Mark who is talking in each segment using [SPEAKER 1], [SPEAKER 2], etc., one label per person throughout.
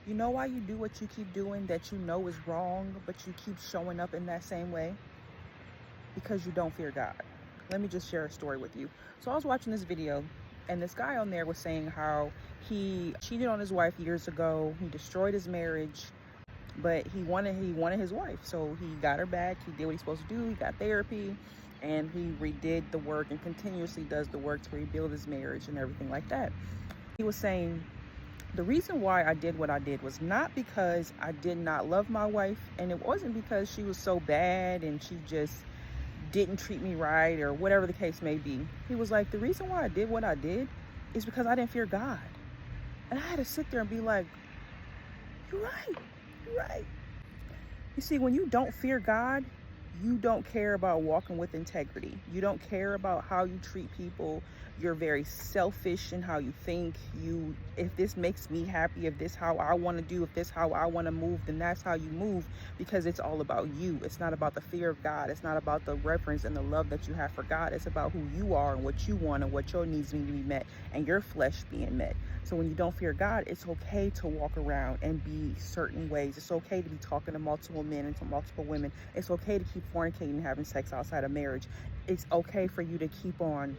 [SPEAKER 1] You know why you do what you keep doing that you know is wrong, but you keep showing up in that same way? Because you don't fear God. Let me just share a story with you. So I was watching this video, and this guy on there was saying how he cheated on his wife years ago. He destroyed his marriage, but he wanted his wife. So he got her back. He did what he's supposed to do. He got therapy, and he redid the work and continuously does the work to rebuild his marriage and everything like that. He was saying, the reason why I did what I did was not because I did not love my wife, and it wasn't because she was so bad and she just didn't treat me right or whatever the case may be. He was like, the reason why I did what I did is because I didn't fear God. And I had to sit there and be like, you're right, you're right. You see, when you don't fear God, you don't care about walking with integrity. You don't care about how you treat people. You're very selfish in how you think. If this makes me happy, if this how I want to do, if this how I want to move, then that's how you move, because it's all about you. It's not about the fear of God. It's not about the reverence and the love that you have for God. It's about who you are and what you want and what your needs need to be met and your flesh being met. So when you don't fear God, it's okay to walk around and be certain ways. It's okay to be talking to multiple men and to multiple women. It's okay to keep fornicating and having sex outside of marriage. It's okay for you to keep on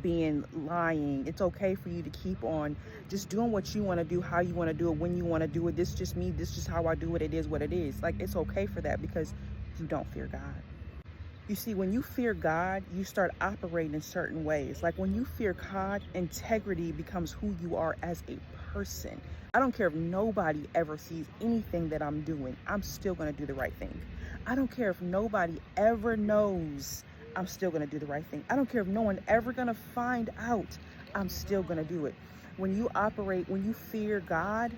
[SPEAKER 1] being lying. It's okay for you to keep on just doing what you want to do, how you want to do it, when you want to do it. This is just me. This is just how I do it. It is what it is. Like, it's okay for that because you don't fear God. You see, when you fear God, you start operating in certain ways. Like when you fear God, integrity becomes who you are as a person. I don't care if nobody ever sees anything that I'm doing. I'm still going to do the right thing. I don't care if nobody ever knows. I'm still going to do the right thing. I don't care if no one ever going to find out. I'm still going to do it. When you fear God,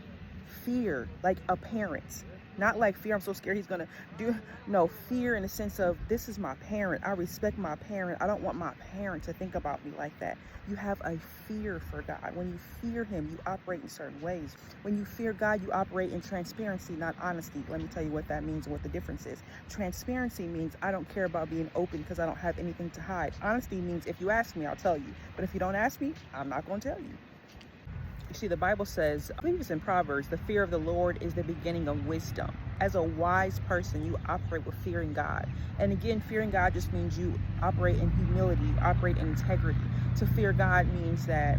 [SPEAKER 1] fear like a parent. Not like fear, I'm so scared he's gonna do. No, fear in the sense of, this is my parent. I respect my parent. I don't want my parent to think about me like that. You have a fear for God. When you fear him, you operate in certain ways. When you fear God, you operate in transparency, not honesty. Let me tell you what that means and what the difference is. Transparency means I don't care about being open because I don't have anything to hide. Honesty means if you ask me, I'll tell you. But if you don't ask me, I'm not gonna tell you. You see, the Bible says, I believe it's in Proverbs, the fear of the Lord is the beginning of wisdom. As a wise person, you operate with fearing God. And again, fearing God just means you operate in humility, you operate in integrity. To fear God means that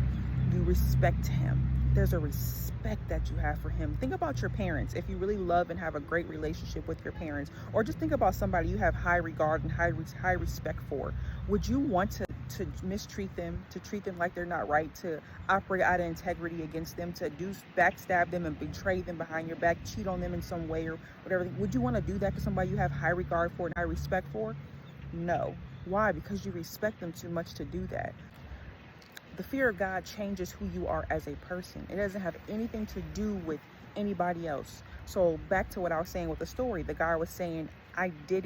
[SPEAKER 1] you respect him. There's a respect that you have for him. Think about your parents. If you really love and have a great relationship with your parents, or just think about somebody you have high regard and high respect for, would you want to mistreat them, to treat them like they're not right, to operate out of integrity against them, to backstab them and betray them behind your back, cheat on them in some way or whatever? Would you want to do that to somebody you have high regard for and high respect for? No. Why? Because you respect them too much to do that. The fear of God changes who you are as a person. It doesn't have anything to do with anybody else. So back to what I was saying with the story, the guy was saying, I did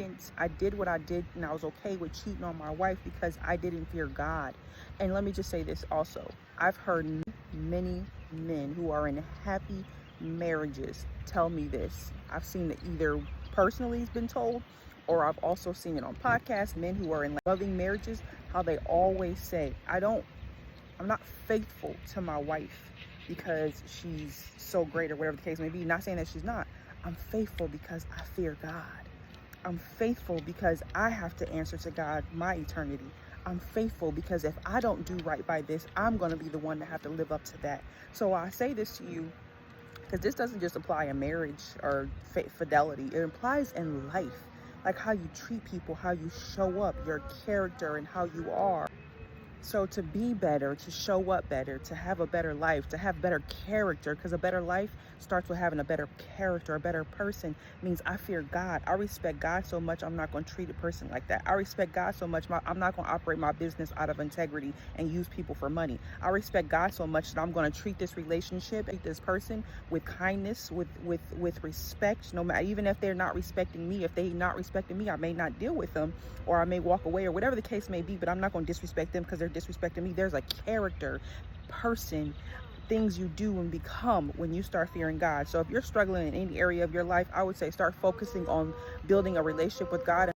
[SPEAKER 1] what I did, and I was okay with cheating on my wife because I didn't fear God. And let me just say this also. I've heard many men who are in happy marriages tell me this. I've seen it either personally has been told, or I've also seen it on podcasts, men who are in loving marriages, how they always say, I'm not faithful to my wife because she's so great or whatever the case may be. Not saying that she's not. I'm faithful because I fear God. I'm faithful because I have to answer to God my eternity. I'm faithful because if I don't do right by this, I'm going to be the one to have to live up to that. So I say this to you because this doesn't just apply in marriage or fidelity. It applies in life, like how you treat people, how you show up, your character and how you are. So to be better, to show up better, to have a better life, to have better character, because a better life starts with having a better character, a better person, means I fear God. I respect God so much, I'm not going to treat a person like that. I respect God so much, I'm not going to operate my business out of integrity and use people for money. I respect God so much that I'm going to treat this relationship, this person with kindness, with respect, no matter, even if they're not respecting me. If they're not respecting me, I may not deal with them, or I may walk away, or whatever the case may be, but I'm not going to disrespect them because they're disrespecting me. There's a character, person, things you do and become when you start fearing God. So if you're struggling in any area of your life, I would say start focusing on building a relationship with God.